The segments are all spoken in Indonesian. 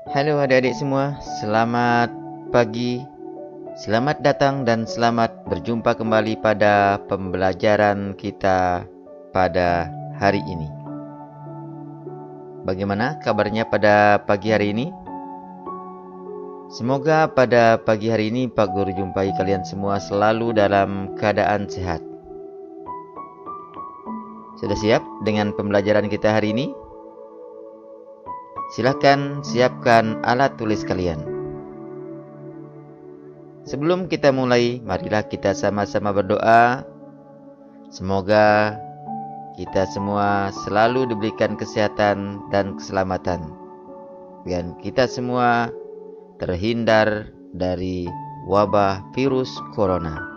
Halo adik-adik semua, selamat pagi, selamat datang dan selamat berjumpa kembali pada pembelajaran kita pada hari ini. Bagaimana kabarnya pada pagi hari ini? Semoga pada pagi hari ini Pak Guru jumpai kalian semua selalu dalam keadaan sehat. Sudah siap dengan pembelajaran kita hari ini? Silakan siapkan alat tulis kalian. Sebelum kita mulai, marilah kita sama-sama berdoa. Semoga kita semua selalu diberikan kesehatan dan keselamatan, dan kita semua terhindar dari wabah virus corona.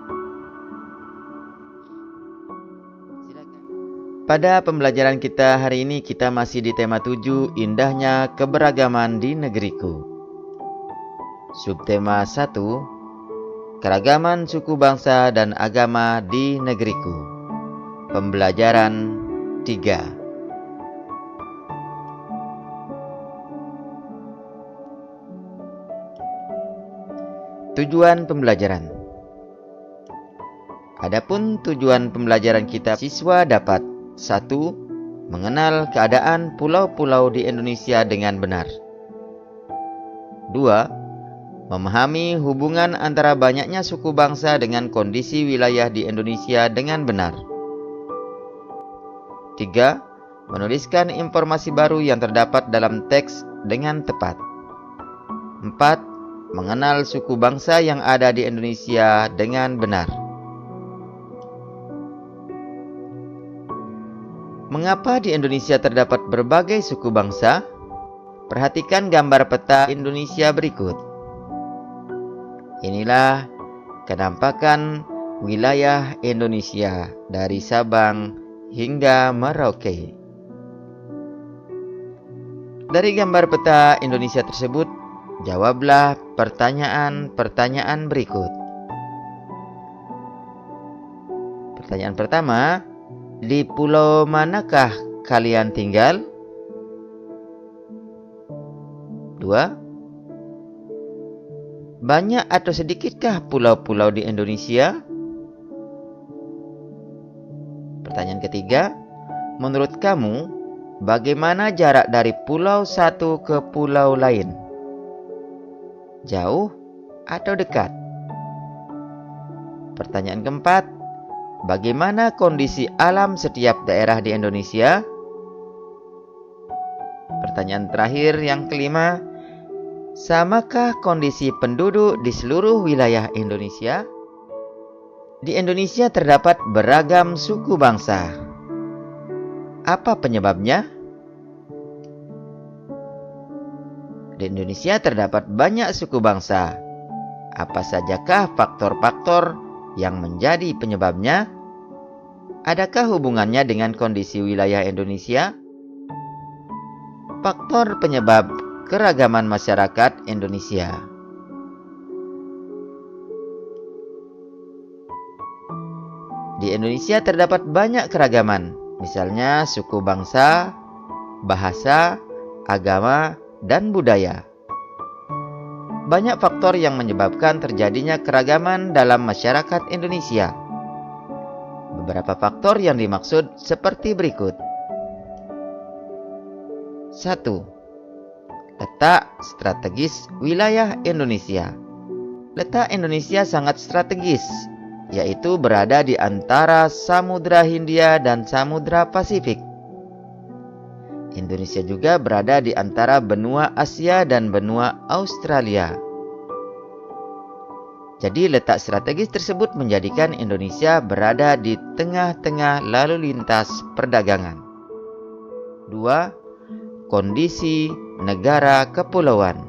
Pada pembelajaran kita hari ini kita masih di tema 7, indahnya keberagaman di negeriku. Subtema 1, keragaman suku bangsa dan agama di negeriku. Pembelajaran 3. Tujuan pembelajaran. Adapun tujuan pembelajaran kita, siswa dapat 1. Mengenal keadaan pulau-pulau di Indonesia dengan benar. 2. Memahami hubungan antara banyaknya suku bangsa dengan kondisi wilayah di Indonesia dengan benar. 3. Menuliskan informasi baru yang terdapat dalam teks dengan tepat. 4. Mengenal suku bangsa yang ada di Indonesia dengan benar. Mengapa di Indonesia terdapat berbagai suku bangsa? Perhatikan gambar peta Indonesia berikut. Inilah kenampakan wilayah Indonesia dari Sabang hingga Merauke. Dari gambar peta Indonesia tersebut, jawablah pertanyaan-pertanyaan berikut. Pertanyaan pertama, di pulau manakah kalian tinggal? 2. Banyak atau sedikitkah pulau-pulau di Indonesia? Pertanyaan ketiga, menurut kamu, bagaimana jarak dari pulau satu ke pulau lain? Jauh atau dekat? Pertanyaan keempat, bagaimana kondisi alam setiap daerah di Indonesia? Pertanyaan terakhir yang kelima, samakah kondisi penduduk di seluruh wilayah Indonesia? Di Indonesia terdapat beragam suku bangsa. Apa penyebabnya? Di Indonesia terdapat banyak suku bangsa. Apa sajakah faktor-faktor yang menjadi penyebabnya? Adakah hubungannya dengan kondisi wilayah Indonesia? Faktor penyebab keragaman masyarakat Indonesia. Di Indonesia terdapat banyak keragaman, misalnya suku bangsa, bahasa, agama, dan budaya. Banyak faktor yang menyebabkan terjadinya keragaman dalam masyarakat Indonesia. Beberapa faktor yang dimaksud seperti berikut. 1. Letak strategis wilayah Indonesia. Letak Indonesia sangat strategis, yaitu berada di antara Samudra Hindia dan Samudra Pasifik. Indonesia juga berada di antara benua Asia dan benua Australia. Jadi letak strategis tersebut menjadikan Indonesia berada di tengah-tengah lalu lintas perdagangan. 2. Kondisi negara kepulauan.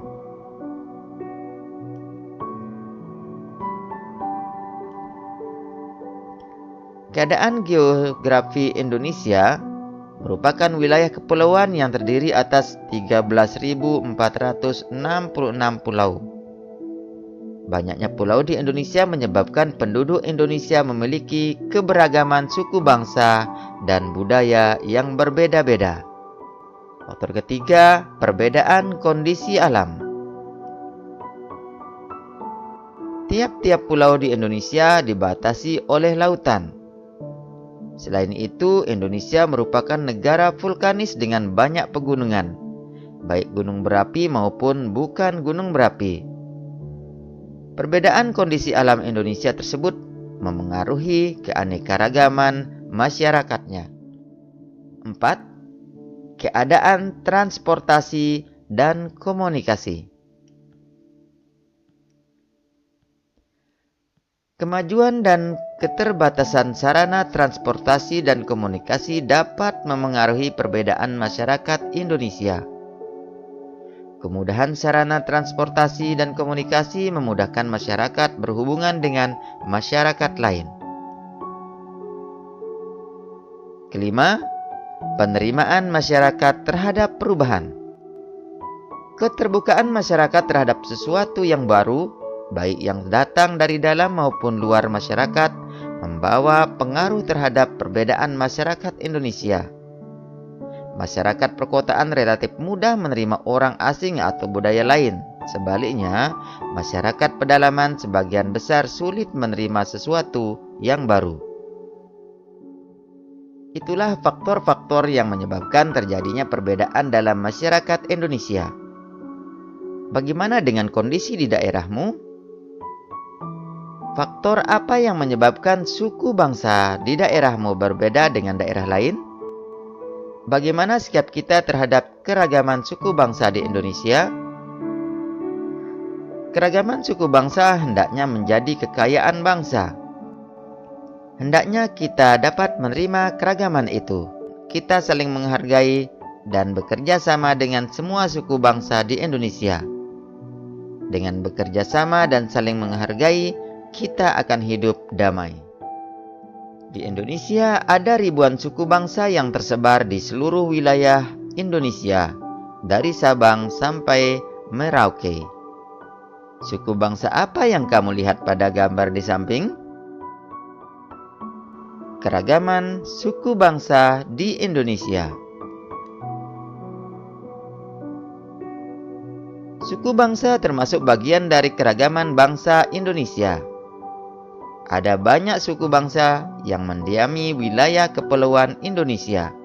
Keadaan geografi Indonesia merupakan wilayah kepulauan yang terdiri atas 13.466 pulau. Banyaknya pulau di Indonesia menyebabkan penduduk Indonesia memiliki keberagaman suku bangsa dan budaya yang berbeda-beda. Faktor ketiga, perbedaan kondisi alam. Tiap-tiap pulau di Indonesia dibatasi oleh lautan. Selain itu, Indonesia merupakan negara vulkanis dengan banyak pegunungan, baik gunung berapi maupun bukan gunung berapi. Perbedaan kondisi alam Indonesia tersebut memengaruhi keanekaragaman masyarakatnya. 4. Keadaan transportasi dan komunikasi. Kemajuan dan keterbatasan sarana transportasi dan komunikasi dapat memengaruhi perbedaan masyarakat Indonesia. Kemudahan sarana transportasi dan komunikasi memudahkan masyarakat berhubungan dengan masyarakat lain. Kelima, penerimaan masyarakat terhadap perubahan. Keterbukaan masyarakat terhadap sesuatu yang baru, baik yang datang dari dalam maupun luar masyarakat, membawa pengaruh terhadap perbedaan masyarakat Indonesia. Masyarakat perkotaan relatif mudah menerima orang asing atau budaya lain. Sebaliknya, masyarakat pedalaman sebagian besar sulit menerima sesuatu yang baru. Itulah faktor-faktor yang menyebabkan terjadinya perbedaan dalam masyarakat Indonesia. Bagaimana dengan kondisi di daerahmu? Faktor apa yang menyebabkan suku bangsa di daerahmu berbeda dengan daerah lain? Bagaimana sikap kita terhadap keragaman suku bangsa di Indonesia? Keragaman suku bangsa hendaknya menjadi kekayaan bangsa. Hendaknya kita dapat menerima keragaman itu. Kita saling menghargai dan bekerja sama dengan semua suku bangsa di Indonesia. Dengan bekerja sama dan saling menghargai, kita akan hidup damai. Di Indonesia ada ribuan suku bangsa yang tersebar di seluruh wilayah Indonesia, dari Sabang sampai Merauke. Suku bangsa apa yang kamu lihat pada gambar di samping? Keragaman suku bangsa di Indonesia. Suku bangsa termasuk bagian dari keragaman bangsa Indonesia. Ada banyak suku bangsa yang mendiami wilayah kepulauan Indonesia.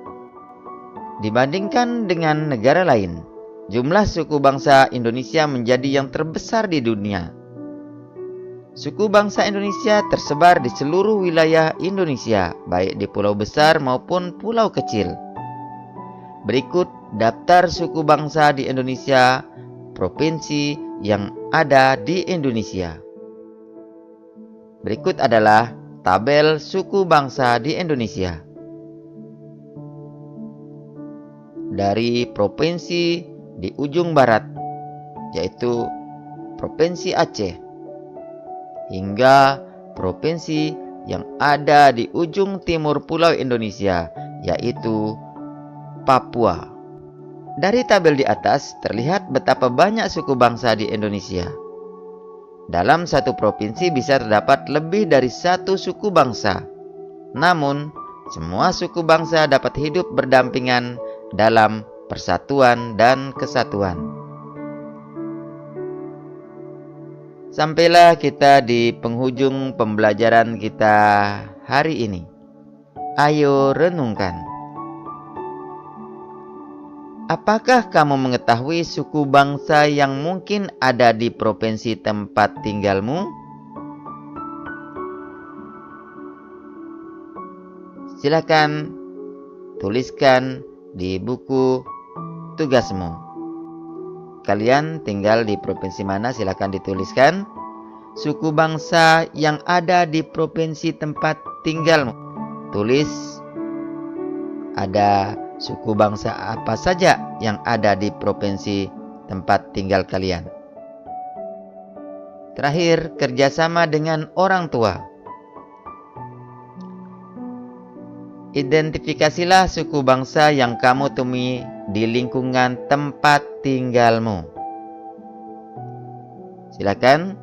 Dibandingkan dengan negara lain, jumlah suku bangsa Indonesia menjadi yang terbesar di dunia. Suku bangsa Indonesia tersebar di seluruh wilayah Indonesia, baik di pulau besar maupun pulau kecil. Berikut daftar suku bangsa di Indonesia, provinsi yang ada di Indonesia. Berikut adalah tabel suku bangsa di Indonesia. Dari provinsi di ujung barat, yaitu Provinsi Aceh, hingga provinsi yang ada di ujung timur pulau Indonesia, yaitu Papua. Dari tabel di atas terlihat betapa banyak suku bangsa di Indonesia. Dalam satu provinsi bisa terdapat lebih dari satu suku bangsa. Namun, semua suku bangsa dapat hidup berdampingan dalam persatuan dan kesatuan. Sampailah kita di penghujung pembelajaran kita hari ini. Ayo renungkan. Apakah kamu mengetahui suku bangsa yang mungkin ada di provinsi tempat tinggalmu? Silakan tuliskan di buku tugasmu. Kalian tinggal di provinsi mana? Silakan dituliskan. Suku bangsa yang ada di provinsi tempat tinggalmu. Tulis ada suku bangsa apa saja yang ada di provinsi tempat tinggal kalian. Terakhir, kerjasama dengan orang tua. Identifikasilah suku bangsa yang kamu temui di lingkungan tempat tinggalmu. Silakan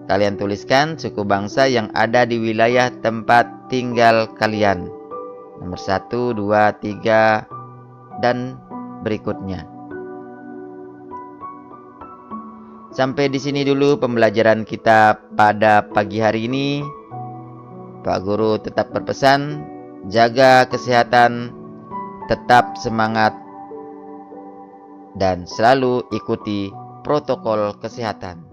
kalian tuliskan suku bangsa yang ada di wilayah tempat tinggal kalian. Nomor 1, 2, 3, dan berikutnya. Sampai di sini dulu pembelajaran kita pada pagi hari ini. Pak Guru tetap berpesan, jaga kesehatan, tetap semangat, dan selalu ikuti protokol kesehatan.